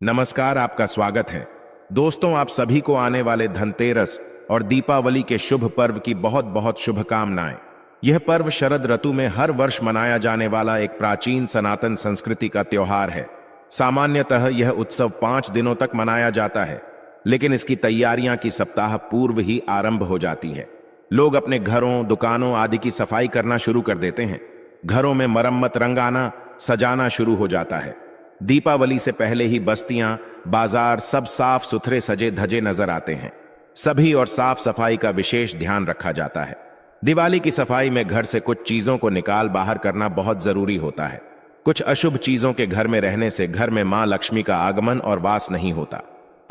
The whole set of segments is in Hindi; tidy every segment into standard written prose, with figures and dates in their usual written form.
नमस्कार, आपका स्वागत है। दोस्तों, आप सभी को आने वाले धनतेरस और दीपावली के शुभ पर्व की बहुत बहुत शुभकामनाएं। यह पर्व शरद ऋतु में हर वर्ष मनाया जाने वाला एक प्राचीन सनातन संस्कृति का त्योहार है। सामान्यतः यह उत्सव 5 दिनों तक मनाया जाता है, लेकिन इसकी तैयारियां की सप्ताह पूर्व ही आरंभ हो जाती है। लोग अपने घरों, दुकानों आदि की सफाई करना शुरू कर देते हैं। घरों में मरम्मत, रंगाना, सजाना शुरू हो जाता है। दीपावली से पहले ही बस्तियां, बाजार सब साफ सुथरे सजे धजे नजर आते हैं। सभी और साफ सफाई का विशेष ध्यान रखा जाता है। दिवाली की सफाई में घर से कुछ चीजों को निकाल बाहर करना बहुत जरूरी होता है। कुछ अशुभ चीजों के घर में रहने से घर में मां लक्ष्मी का आगमन और वास नहीं होता।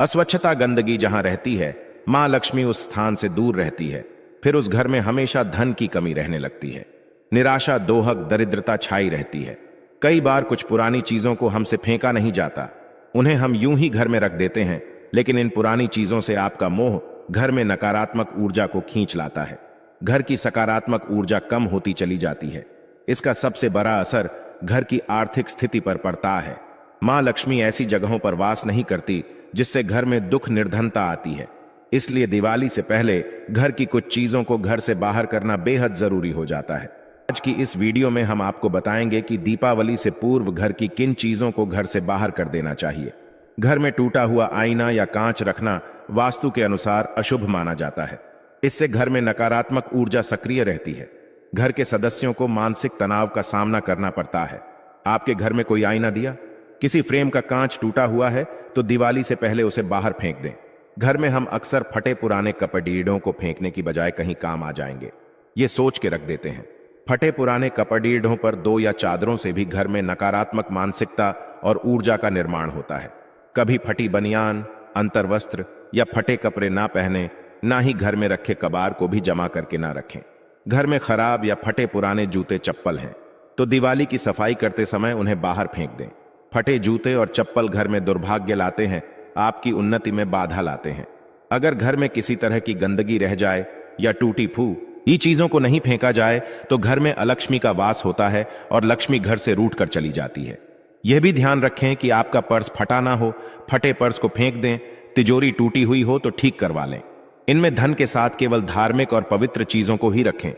अस्वच्छता, गंदगी जहां रहती है, मां लक्ष्मी उस स्थान से दूर रहती है। फिर उस घर में हमेशा धन की कमी रहने लगती है। निराशा, दोहक, दरिद्रता छाई रहती है। कई बार कुछ पुरानी चीजों को हमसे फेंका नहीं जाता, उन्हें हम यूं ही घर में रख देते हैं, लेकिन इन पुरानी चीजों से आपका मोह घर में नकारात्मक ऊर्जा को खींच लाता है। घर की सकारात्मक ऊर्जा कम होती चली जाती है। इसका सबसे बड़ा असर घर की आर्थिक स्थिति पर पड़ता है। मां लक्ष्मी ऐसी जगहों पर वास नहीं करती जिससे घर में दुख, निर्धनता आती है। इसलिए दिवाली से पहले घर की कुछ चीजों को घर से बाहर करना बेहद जरूरी हो जाता है। आज की इस वीडियो में हम आपको बताएंगे कि दीपावली से पूर्व घर की किन चीजों को घर से बाहर कर देना चाहिए। घर में टूटा हुआ आईना या कांच रखना वास्तु के अनुसार अशुभ माना जाता है। इससे घर में नकारात्मक ऊर्जा सक्रिय रहती है। घर के सदस्यों को मानसिक तनाव का सामना करना पड़ता है। आपके घर में कोई आईना दिया, किसी फ्रेम का कांच टूटा हुआ है तो दिवाली से पहले उसे बाहर फेंक दें। घर में हम अक्सर फटे पुराने कपड़ीडों को फेंकने की बजाय कहीं काम आ जाएंगे, ये सोच के रख देते हैं। फटे पुराने कपड़ीडों पर 2 या चादरों से भी घर में नकारात्मक मानसिकता और ऊर्जा का निर्माण होता है। कभी फटी बनियान, अंतर्वस्त्र या फटे कपड़े ना पहने, ना ही घर में रखे कबार को भी जमा करके ना रखें। घर में खराब या फटे पुराने जूते, चप्पल हैं तो दिवाली की सफाई करते समय उन्हें बाहर फेंक दें। फटे जूते और चप्पल घर में दुर्भाग्य लाते हैं, आपकी उन्नति में बाधा लाते हैं। अगर घर में किसी तरह की गंदगी रह जाए या टूटी फूटी चीजों को नहीं फेंका जाए तो घर में अलक्ष्मी का वास होता है और लक्ष्मी घर से रूठ कर चली जाती है। यह भी ध्यान रखें कि आपका पर्स फटा ना हो। फटे पर्स को फेंक दें। तिजोरी टूटी हुई हो तो ठीक करवा लें। इनमें धन के साथ केवल धार्मिक और पवित्र चीजों को ही रखें,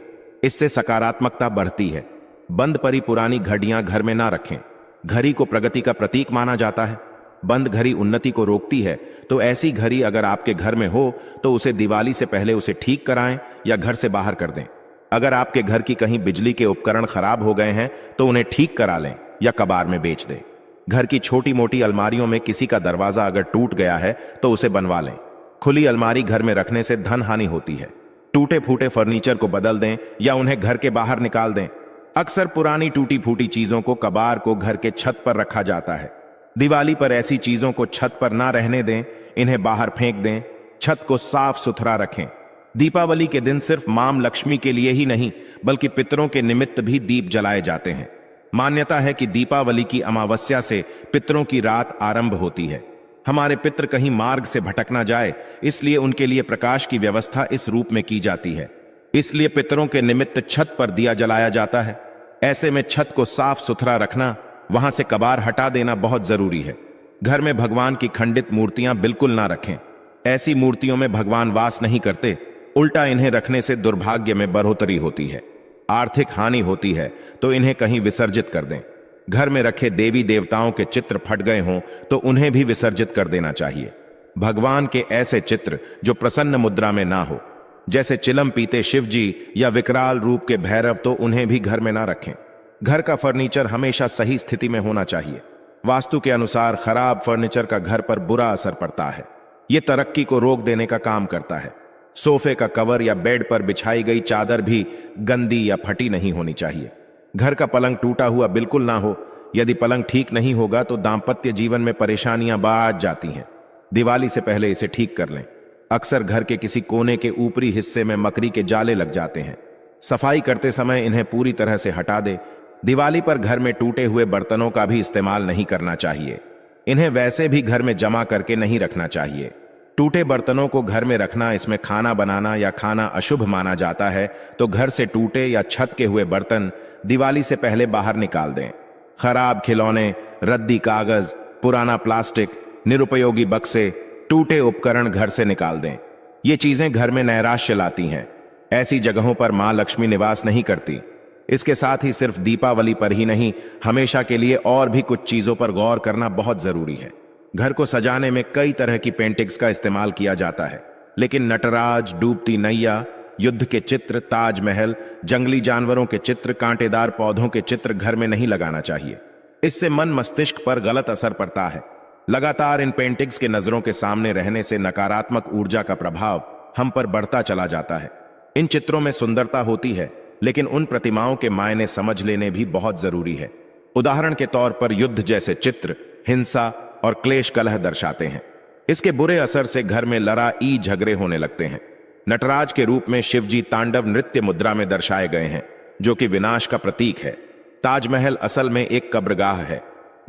इससे सकारात्मकता बढ़ती है। बंद पड़ी पुरानी घड़ियां घर में ना रखें। घड़ी को प्रगति का प्रतीक माना जाता है। बंद घड़ी उन्नति को रोकती है, तो ऐसी घड़ी अगर आपके घर में हो तो उसे दिवाली से पहले उसे ठीक कराएं या घर से बाहर कर दें। अगर आपके घर की कहीं बिजली के उपकरण खराब हो गए हैं तो उन्हें ठीक करा लें या कबाड़ में बेच दें। घर की छोटी मोटी अलमारियों में किसी का दरवाजा अगर टूट गया है तो उसे बनवा लें। खुली अलमारी घर में रखने से धन हानि होती है। टूटे फूटे फर्नीचर को बदल दें या उन्हें घर के बाहर निकाल दें। अक्सर पुरानी टूटी फूटी चीजों को, कबाड़ को घर के छत पर रखा जाता है। दिवाली पर ऐसी चीजों को छत पर ना रहने दें, इन्हें बाहर फेंक दें। छत को साफ सुथरा रखें। दीपावली के दिन सिर्फ मां लक्ष्मी के लिए ही नहीं बल्कि पितरों के निमित्त भी दीप जलाए जाते हैं। मान्यता है कि दीपावली की अमावस्या से पितरों की रात आरंभ होती है। हमारे पितर कहीं मार्ग से भटक ना जाए, इसलिए उनके लिए प्रकाश की व्यवस्था इस रूप में की जाती है। इसलिए पितरों के निमित्त छत पर दिया जलाया जाता है। ऐसे में छत को साफ सुथरा रखना, वहां से कबाड़ हटा देना बहुत जरूरी है। घर में भगवान की खंडित मूर्तियां बिल्कुल ना रखें। ऐसी मूर्तियों में भगवान वास नहीं करते। उल्टा इन्हें रखने से दुर्भाग्य में बढ़ोतरी होती है, आर्थिक हानि होती है, तो इन्हें कहीं विसर्जित कर दें। घर में रखे देवी देवताओं के चित्र फट गए हों तो उन्हें भी विसर्जित कर देना चाहिए। भगवान के ऐसे चित्र जो प्रसन्न मुद्रा में ना हो, जैसे चिलम पीते शिव जी या विकराल रूप के भैरव, तो उन्हें भी घर में ना रखें। घर का फर्नीचर हमेशा सही स्थिति में होना चाहिए। वास्तु के अनुसार खराब फर्नीचर का घर पर बुरा असर पड़ता है। यह तरक्की को रोक देने का काम करता है। सोफे का कवर या बेड पर बिछाई गई चादर भी गंदी या फटी नहीं होनी चाहिए। घर का पलंग टूटा हुआ बिल्कुल ना हो। यदि पलंग ठीक नहीं होगा तो दांपत्य जीवन में परेशानियां बढ़ जाती हैं। दिवाली से पहले इसे ठीक कर लें। अक्सर घर के किसी कोने के ऊपरी हिस्से में मकड़ी के जाले लग जाते हैं। सफाई करते समय इन्हें पूरी तरह से हटा दें। दिवाली पर घर में टूटे हुए बर्तनों का भी इस्तेमाल नहीं करना चाहिए। इन्हें वैसे भी घर में जमा करके नहीं रखना चाहिए। टूटे बर्तनों को घर में रखना, इसमें खाना बनाना या खाना अशुभ माना जाता है, तो घर से टूटे या छत के हुए बर्तन दिवाली से पहले बाहर निकाल दें। खराब खिलौने, रद्दी कागज, पुराना प्लास्टिक निरुपयोगी बक्से, टूटे उपकरण घर से निकाल दें। ये चीजें घर में नैराश्य लाती हैं। ऐसी जगहों पर मां लक्ष्मी निवास नहीं करती। इसके साथ ही सिर्फ दीपावली पर ही नहीं, हमेशा के लिए और भी कुछ चीजों पर गौर करना बहुत जरूरी है। घर को सजाने में कई तरह की पेंटिंग्स का इस्तेमाल किया जाता है, लेकिन नटराज, डूबती नैया, युद्ध के चित्र, ताजमहल, जंगली जानवरों के चित्र, कांटेदार पौधों के चित्र घर में नहीं लगाना चाहिए। इससे मन मस्तिष्क पर गलत असर पड़ता है। लगातार इन पेंटिंग्स के नजरों के सामने रहने से नकारात्मक ऊर्जा का प्रभाव हम पर बढ़ता चला जाता है। इन चित्रों में सुंदरता होती है, लेकिन उन प्रतिमाओं के मायने समझ लेने भी बहुत जरूरी है। उदाहरण के तौर पर युद्ध जैसे चित्र हिंसा और क्लेश कलह दर्शाते हैं। इसके बुरे असर से घर में लड़ाई झगड़े होने लगते हैं। नटराज के रूप में शिवजी तांडव नृत्य मुद्रा में दर्शाए गए हैं, जो कि विनाश का प्रतीक है। ताजमहल असल में एक कब्रगाह है।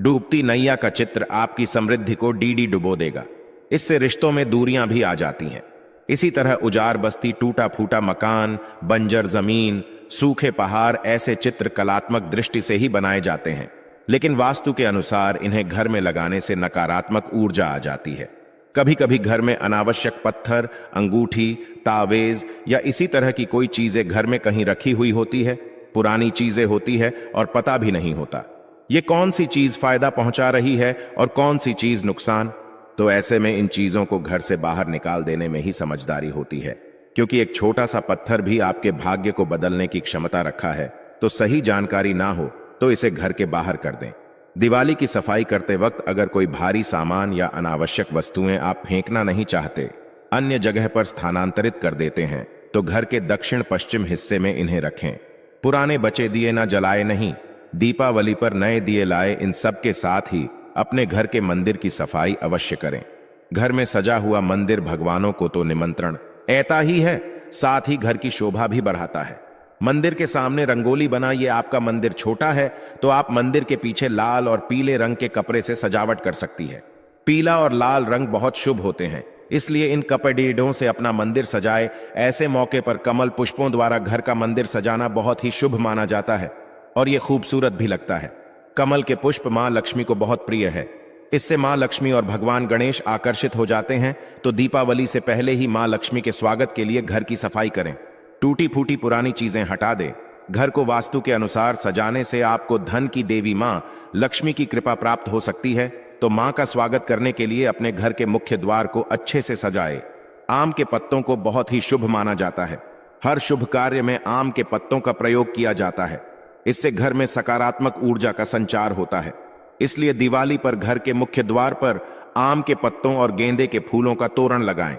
डूबती नैया का चित्र आपकी समृद्धि को डीडी डुबो देगा। इससे रिश्तों में दूरियां भी आ जाती हैं। इसी तरह उजाड़ बस्ती, टूटा फूटा मकान, बंजर जमीन, सूखे पहाड़, ऐसे चित्र कलात्मक दृष्टि से ही बनाए जाते हैं, लेकिन वास्तु के अनुसार इन्हें घर में लगाने से नकारात्मक ऊर्जा आ जाती है। कभी कभी घर में अनावश्यक पत्थर, अंगूठी, तावेज या इसी तरह की कोई चीजें घर में कहीं रखी हुई होती है। पुरानी चीजें होती है और पता भी नहीं होता ये कौन सी चीज फायदा पहुंचा रही है और कौन सी चीज नुकसान। तो ऐसे में इन चीजों को घर से बाहर निकाल देने में ही समझदारी होती है, क्योंकि एक छोटा सा पत्थर भी आपके भाग्य को बदलने की क्षमता रखा है। तो सही जानकारी ना हो तो इसे घर के बाहर कर दें। दिवाली की सफाई करते वक्त अगर कोई भारी सामान या अनावश्यक वस्तुएं आप फेंकना नहीं चाहते, अन्य जगह पर स्थानांतरित कर देते हैं, तो घर के दक्षिण पश्चिम हिस्से में इन्हें रखें। पुराने बचे दिए ना जलाए नहीं, दीपावली पर नए दिए लाए। इन सब के साथ ही अपने घर के मंदिर की सफाई अवश्य करें। घर में सजा हुआ मंदिर भगवानों को तो निमंत्रण ऐता ही है, साथ ही घर की शोभा भी बढ़ाता है। मंदिर के सामने रंगोली बना, ये आपका मंदिर छोटा है तो आप मंदिर के पीछे लाल और पीले रंग के कपड़े से सजावट कर सकती है। पीला और लाल रंग बहुत शुभ होते हैं, इसलिए इन कपड़ेडों से अपना मंदिर सजाए। ऐसे मौके पर कमल पुष्पों द्वारा घर का मंदिर सजाना बहुत ही शुभ माना जाता है और यह खूबसूरत भी लगता है। कमल के पुष्प मां लक्ष्मी को बहुत प्रिय है। इससे मां लक्ष्मी और भगवान गणेश आकर्षित हो जाते हैं। तो दीपावली से पहले ही मां लक्ष्मी के स्वागत के लिए घर की सफाई करें। टूटी फूटी पुरानी चीजें हटा दें। घर को वास्तु के अनुसार सजाने से आपको धन की देवी मां लक्ष्मी की कृपा प्राप्त हो सकती है। तो मां का स्वागत करने के लिए अपने घर के मुख्य द्वार को अच्छे से सजाए। आम के पत्तों को बहुत ही शुभ माना जाता है। हर शुभ कार्य में आम के पत्तों का प्रयोग किया जाता है। इससे घर में सकारात्मक ऊर्जा का संचार होता है। इसलिए दिवाली पर घर के मुख्य द्वार पर आम के पत्तों और गेंदे के फूलों का तोरण लगाएं।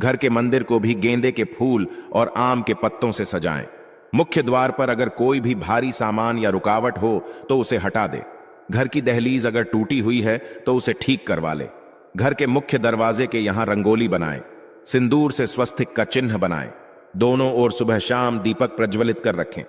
घर के मंदिर को भी गेंदे के फूल और आम के पत्तों से सजाएं। मुख्य द्वार पर अगर कोई भी भारी सामान या रुकावट हो तो उसे हटा दे। घर की दहलीज अगर टूटी हुई है तो उसे ठीक करवा ले। घर के मुख्य दरवाजे के यहां रंगोली बनाएं। सिंदूर से स्वस्तिक का चिन्ह बनाएं। दोनों ओर सुबह शाम दीपक प्रज्वलित कर रखें।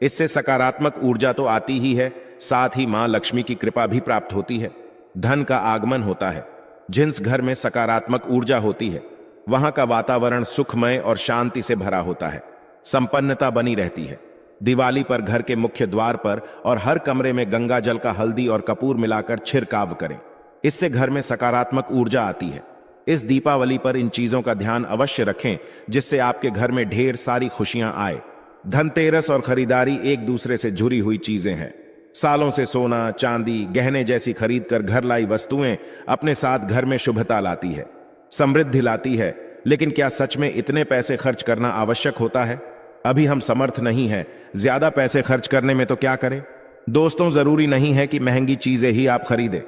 इससे सकारात्मक ऊर्जा तो आती ही है, साथ ही मां लक्ष्मी की कृपा भी प्राप्त होती है। धन का आगमन होता है। जिस घर में सकारात्मक ऊर्जा होती है वहां का वातावरण सुखमय और शांति से भरा होता है। संपन्नता बनी रहती है। दिवाली पर घर के मुख्य द्वार पर और हर कमरे में गंगा जल का हल्दी और कपूर मिलाकर छिड़काव करें। इससे घर में सकारात्मक ऊर्जा आती है। इस दीपावली पर इन चीजों का ध्यान अवश्य रखें, जिससे आपके घर में ढेर सारी खुशियां आए। धनतेरस और खरीदारी एक दूसरे से जुड़ी हुई चीजें हैं। सालों से सोना, चांदी, गहने जैसी खरीद कर घर लाई वस्तुएं अपने साथ घर में शुभता लाती है, समृद्धि लाती है। लेकिन क्या सच में इतने पैसे खर्च करना आवश्यक होता है? अभी हम समर्थ नहीं है ज्यादा पैसे खर्च करने में, तो क्या करें? दोस्तों, जरूरी नहीं है कि महंगी चीजें ही आप खरीदें।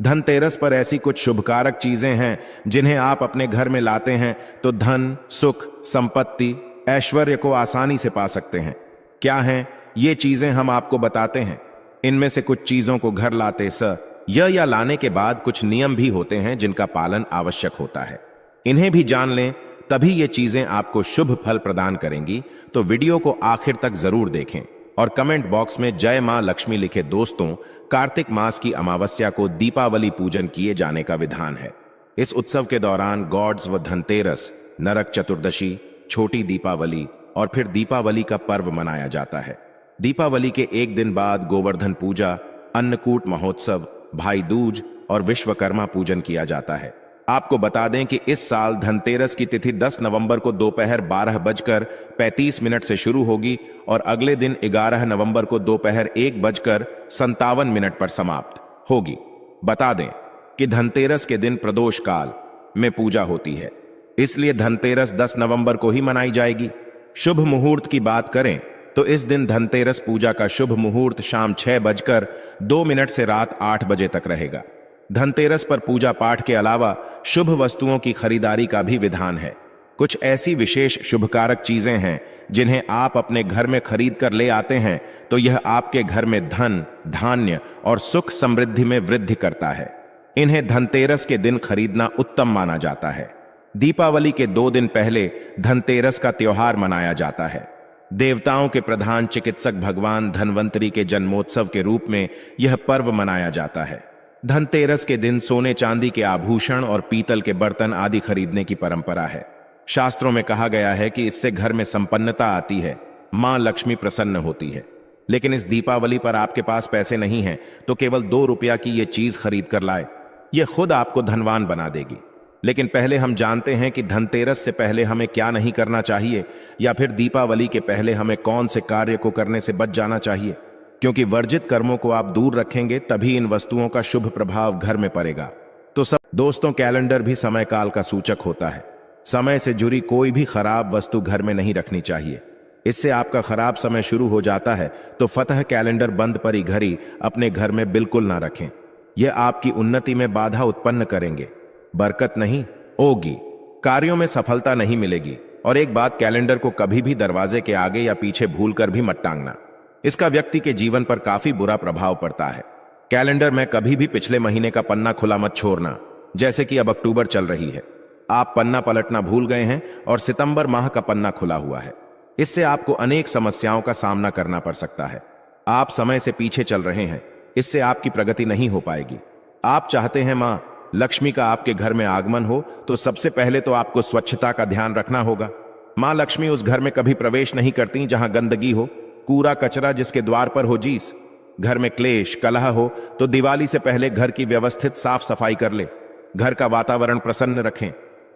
धनतेरस पर ऐसी कुछ शुभकारक चीजें हैं जिन्हें आप अपने घर में लाते हैं तो धन, सुख, संपत्ति, ऐश्वर्य को आसानी से पा सकते हैं। क्या हैं ये चीजें, हम आपको बताते हैं। इनमें से कुछ चीजों को घर लाते या लाने के बाद कुछ नियम भी होते हैं जिनका पालन आवश्यक होता है। इन्हें भी जान लें, तभी ये चीजें आपको शुभ फल प्रदान करेंगी। तो वीडियो को आखिर तक जरूर देखें और कमेंट बॉक्स में जय मां लक्ष्मी लिखे। दोस्तों, कार्तिक मास की अमावस्या को दीपावली पूजन किए जाने का विधान है। इस उत्सव के दौरान गॉड्स व धनतेरस, नरक चतुर्दशी, छोटी दीपावली और फिर दीपावली का पर्व मनाया जाता है। दीपावली के एक दिन बाद गोवर्धन पूजा, अन्नकूट महोत्सव, भाई दूज और विश्वकर्मा पूजन किया जाता है। आपको बता दें कि इस साल धनतेरस की तिथि 10 नवंबर को दोपहर 12:35 से शुरू होगी और अगले दिन 11 नवंबर को दोपहर 1:57 पर समाप्त होगी। बता दें कि धनतेरस के दिन प्रदोष काल में पूजा होती है, इसलिए धनतेरस 10 नवंबर को ही मनाई जाएगी। शुभ मुहूर्त की बात करें तो इस दिन धनतेरस पूजा का शुभ मुहूर्त शाम 6:02 से रात 8 बजे तक रहेगा। धनतेरस पर पूजा पाठ के अलावा शुभ वस्तुओं की खरीदारी का भी विधान है। कुछ ऐसी विशेष शुभकारक चीजें हैं जिन्हें आप अपने घर में खरीद कर ले आते हैं तो यह आपके घर में धन, धान्य और सुख समृद्धि में वृद्धि करता है। इन्हें धनतेरस के दिन खरीदना उत्तम माना जाता है। दीपावली के 2 दिन पहले धनतेरस का त्योहार मनाया जाता है। देवताओं के प्रधान चिकित्सक भगवान धनवंतरी के जन्मोत्सव के रूप में यह पर्व मनाया जाता है। धनतेरस के दिन सोने चांदी के आभूषण और पीतल के बर्तन आदि खरीदने की परंपरा है। शास्त्रों में कहा गया है कि इससे घर में संपन्नता आती है, मां लक्ष्मी प्रसन्न होती है। लेकिन इस दीपावली पर आपके पास पैसे नहीं हैं तो केवल 2 रुपया की यह चीज खरीद कर लाए, यह खुद आपको धनवान बना देगी। लेकिन पहले हम जानते हैं कि धनतेरस से पहले हमें क्या नहीं करना चाहिए, या फिर दीपावली के पहले हमें कौन से कार्य को करने से बच जाना चाहिए, क्योंकि वर्जित कर्मों को आप दूर रखेंगे तभी इन वस्तुओं का शुभ प्रभाव घर में पड़ेगा। तो सब दोस्तों, कैलेंडर भी समय काल का सूचक होता है। समय से जुड़ी कोई भी खराब वस्तु घर में नहीं रखनी चाहिए। इससे आपका खराब समय शुरू हो जाता है। तो फतह कैलेंडर बंद परी घड़ी अपने घर में बिल्कुल ना रखें। यह आपकी उन्नति में बाधा उत्पन्न करेंगे, बरकत नहीं होगी, कार्यों में सफलता नहीं मिलेगी। और एक बात, कैलेंडर को कभी भी दरवाजे के आगे या पीछे भूलकर भी मत टांगना। इसका व्यक्ति के जीवन पर काफी बुरा प्रभाव पड़ता है। कैलेंडर में कभी भी पिछले महीने का पन्ना खुला मत छोड़ना। जैसे कि अब अक्टूबर चल रही है, आप पन्ना पलटना भूल गए हैं और सितंबर माह का पन्ना खुला हुआ है। इससे आपको अनेक समस्याओं का सामना करना पड़ सकता है। आप समय से पीछे चल रहे हैं, इससे आपकी प्रगति नहीं हो पाएगी। आप चाहते हैं मां लक्ष्मी का आपके घर में आगमन हो, तो सबसे पहले तो आपको स्वच्छता का ध्यान रखना होगा। मां लक्ष्मी उस घर में कभी प्रवेश नहीं करती जहां गंदगी हो, कूड़ा कचरा जिसके द्वार पर हो। जीस घर में क्लेश कलह हो तो दिवाली से पहले घर की व्यवस्थित साफ सफाई कर ले। घर का वातावरण प्रसन्न रखें।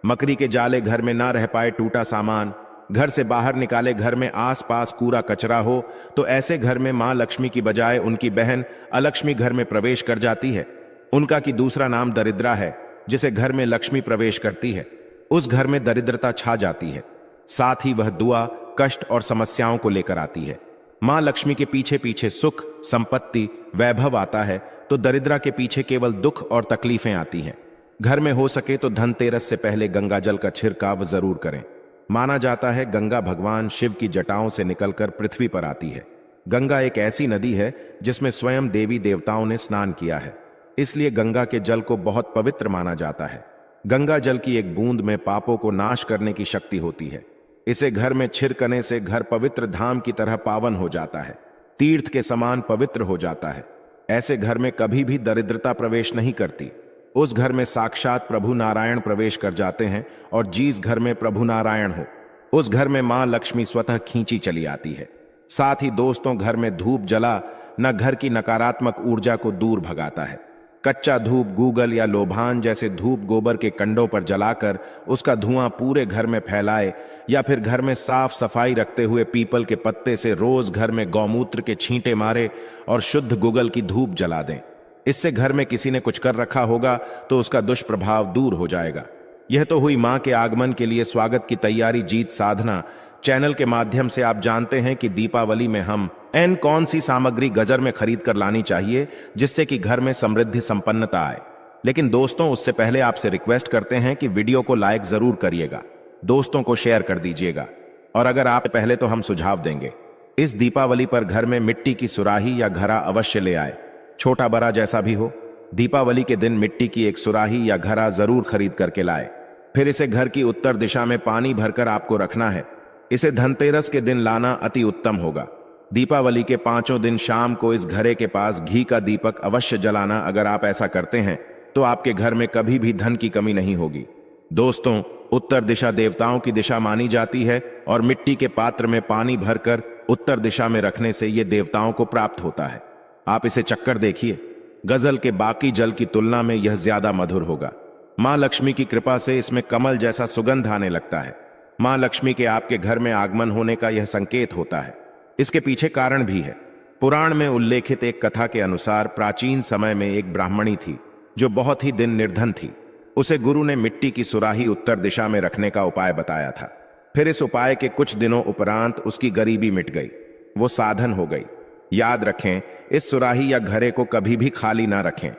मकड़ी के जाले घर में ना रह पाए, टूटा सामान घर से बाहर निकाले। घर में आसपास कूड़ा कचरा हो तो ऐसे घर में मां लक्ष्मी की बजाय उनकी बहन अलक्ष्मी घर में प्रवेश कर जाती है। उनका की दूसरा नाम दरिद्रा है, जिसे घर में लक्ष्मी प्रवेश करती है उस घर में दरिद्रता छा जाती है। साथ ही वह दुआ, कष्ट और समस्याओं को लेकर आती है। मां लक्ष्मी के पीछे पीछे सुख, संपत्ति, वैभव आता है तो दरिद्रा के पीछे केवल दुख और तकलीफें आती हैं। घर में हो सके तो धनतेरस से पहले गंगा जल का छिड़काव जरूर करें। माना जाता है गंगा भगवान शिव की जटाओं से निकलकर पृथ्वी पर आती है। गंगा एक ऐसी नदी है जिसमें स्वयं देवी देवताओं ने स्नान किया है, इसलिए गंगा के जल को बहुत पवित्र माना जाता है। गंगा जल की एक बूंद में पापों को नाश करने की शक्ति होती है। इसे घर में छिड़कने से घर पवित्र धाम की तरह पावन हो जाता है, तीर्थ के समान पवित्र हो जाता है। ऐसे घर में कभी भी दरिद्रता प्रवेश नहीं करती। उस घर में साक्षात प्रभु नारायण प्रवेश कर जाते हैं, और जिस घर में प्रभु नारायण हो उस घर में मां लक्ष्मी स्वतः खींची चली आती है। साथ ही दोस्तों, घर में धूप जला न घर की नकारात्मक ऊर्जा को दूर भगाता है। कच्चा धूप, गूगल या लोभान जैसे धूप गोबर के कंडों पर जलाकर उसका धुआं पूरे घर में फैलाए, या फिर घर में साफ सफाई रखते हुए पीपल के पत्ते से रोज घर में गौमूत्र के छींटे मारे और शुद्ध गूगल की धूप जला दें। इससे घर में किसी ने कुछ कर रखा होगा तो उसका दुष्प्रभाव दूर हो जाएगा। यह तो हुई मां के आगमन के लिए स्वागत की तैयारी। जीत साधना चैनल के माध्यम से आप जानते हैं कि दीपावली में हम कौन सी सामग्री गजर में खरीद कर लानी चाहिए जिससे कि घर में समृद्धि संपन्नता आए। लेकिन दोस्तों, उससे पहले आपसे रिक्वेस्ट करते हैं कि वीडियो को लाइक जरूर करिएगा, दोस्तों को शेयर कर दीजिएगा, और अगर आप पहले तो हम सुझाव देंगे। इस दीपावली पर घर में मिट्टी की सुराही या घड़ा अवश्य ले आए, छोटा बड़ा जैसा भी हो। दीपावली के दिन मिट्टी की एक सुराही या घड़ा जरूर खरीद करके लाए। फिर इसे घर की उत्तर दिशा में पानी भरकर आपको रखना है। इसे धनतेरस के दिन लाना अति उत्तम होगा। दीपावली के 5 दिन शाम को इस घड़े के पास घी का दीपक अवश्य जलाना। अगर आप ऐसा करते हैं तो आपके घर में कभी भी धन की कमी नहीं होगी। दोस्तों, उत्तर दिशा देवताओं की दिशा मानी जाती है, और मिट्टी के पात्र में पानी भरकर उत्तर दिशा में रखने से यह देवताओं को प्राप्त होता है। आप इसे चक्कर देखिए, गजल के बाकी जल की तुलना में यह ज्यादा मधुर होगा। मां लक्ष्मी की कृपा से इसमें कमल जैसा सुगंध आने लगता है। मां लक्ष्मी के आपके घर में आगमन होने का यह संकेत होता है। इसके पीछे कारण भी है। पुराण में उल्लेखित एक कथा के अनुसार प्राचीन समय में एक ब्राह्मणी थी जो बहुत ही दिन निर्धन थी। उसे गुरु ने मिट्टी की सुराही उत्तर दिशा में रखने का उपाय बताया था। फिर इस उपाय के कुछ दिनों उपरांत उसकी गरीबी मिट गई, वो साधन हो गई। याद रखें, इस सुराही या घड़े को कभी भी खाली ना रखें।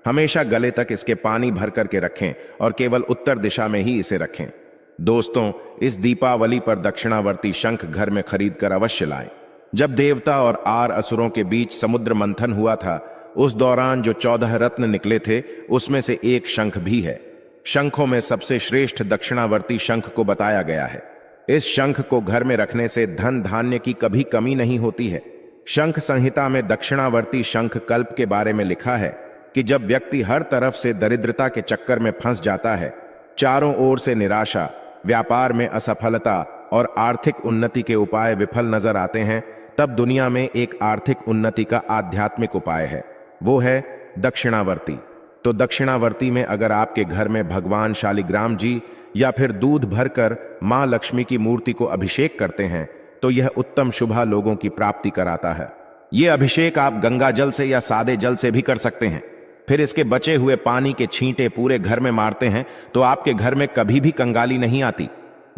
हमेशा गले तक इसके पानी भर करके रखें और केवल उत्तर दिशा में ही इसे रखें। दोस्तों, इस दीपावली पर दक्षिणावर्ती शंख घर में खरीद कर अवश्य लाएं। जब देवता और आर असुरों के बीच समुद्र मंथन हुआ था, उस दौरान जो 14 रत्न निकले थे उसमें से एक शंख भी है। शंखों में सबसे श्रेष्ठ दक्षिणावर्ती शंख को बताया गया है। इस शंख को घर में रखने से धन धान्य की कभी कमी नहीं होती है। शंख संहिता में दक्षिणावर्ती शंख कल्प के बारे में लिखा है कि जब व्यक्ति हर तरफ से दरिद्रता के चक्कर में फंस जाता है, चारों ओर से निराशा, व्यापार में असफलता और आर्थिक उन्नति के उपाय विफल नजर आते हैं, तब दुनिया में एक आर्थिक उन्नति का आध्यात्मिक उपाय है, वो है दक्षिणावर्ती। तो दक्षिणावर्ती में अगर आपके घर में भगवान शालिग्राम जी या फिर दूध भरकर मां लक्ष्मी की मूर्ति को अभिषेक करते हैं तो यह उत्तम शुभ लोगों की प्राप्ति कराता है। यह अभिषेक आप गंगा जल से या सादे जल से भी कर सकते हैं। फिर इसके बचे हुए पानी के छींटे पूरे घर में मारते हैं तो आपके घर में कभी भी कंगाली नहीं आती,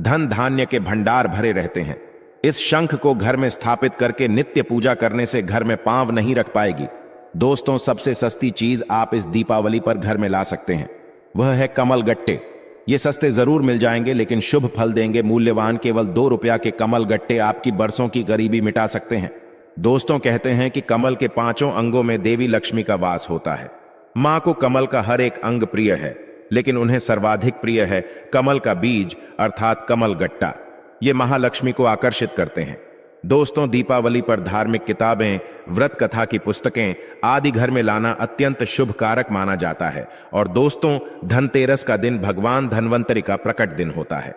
धन धान्य के भंडार भरे रहते हैं। इस शंख को घर में स्थापित करके नित्य पूजा करने से घर में पांव नहीं रख पाएगी। दोस्तों, सबसे सस्ती चीज आप इस दीपावली पर घर में ला सकते हैं, वह है कमल गट्टे। ये सस्ते जरूर मिल जाएंगे लेकिन शुभ फल देंगे। मूल्यवान केवल 2 रुपया के कमल गट्टे आपकी बरसों की गरीबी मिटा सकते हैं। दोस्तों, कहते हैं कि कमल के 5 अंगों में देवी लक्ष्मी का वास होता है। मां को कमल का हर एक अंग प्रिय है, लेकिन उन्हें सर्वाधिक प्रिय है कमल का बीज अर्थात कमल गट्टा। ये महालक्ष्मी को आकर्षित करते हैं। दोस्तों, दीपावली पर धार्मिक किताबें, व्रत कथा की पुस्तकें आदि घर में लाना अत्यंत शुभ कारक माना जाता है। और दोस्तों, धनतेरस का दिन भगवान धन्वंतरि का प्रकट दिन होता है।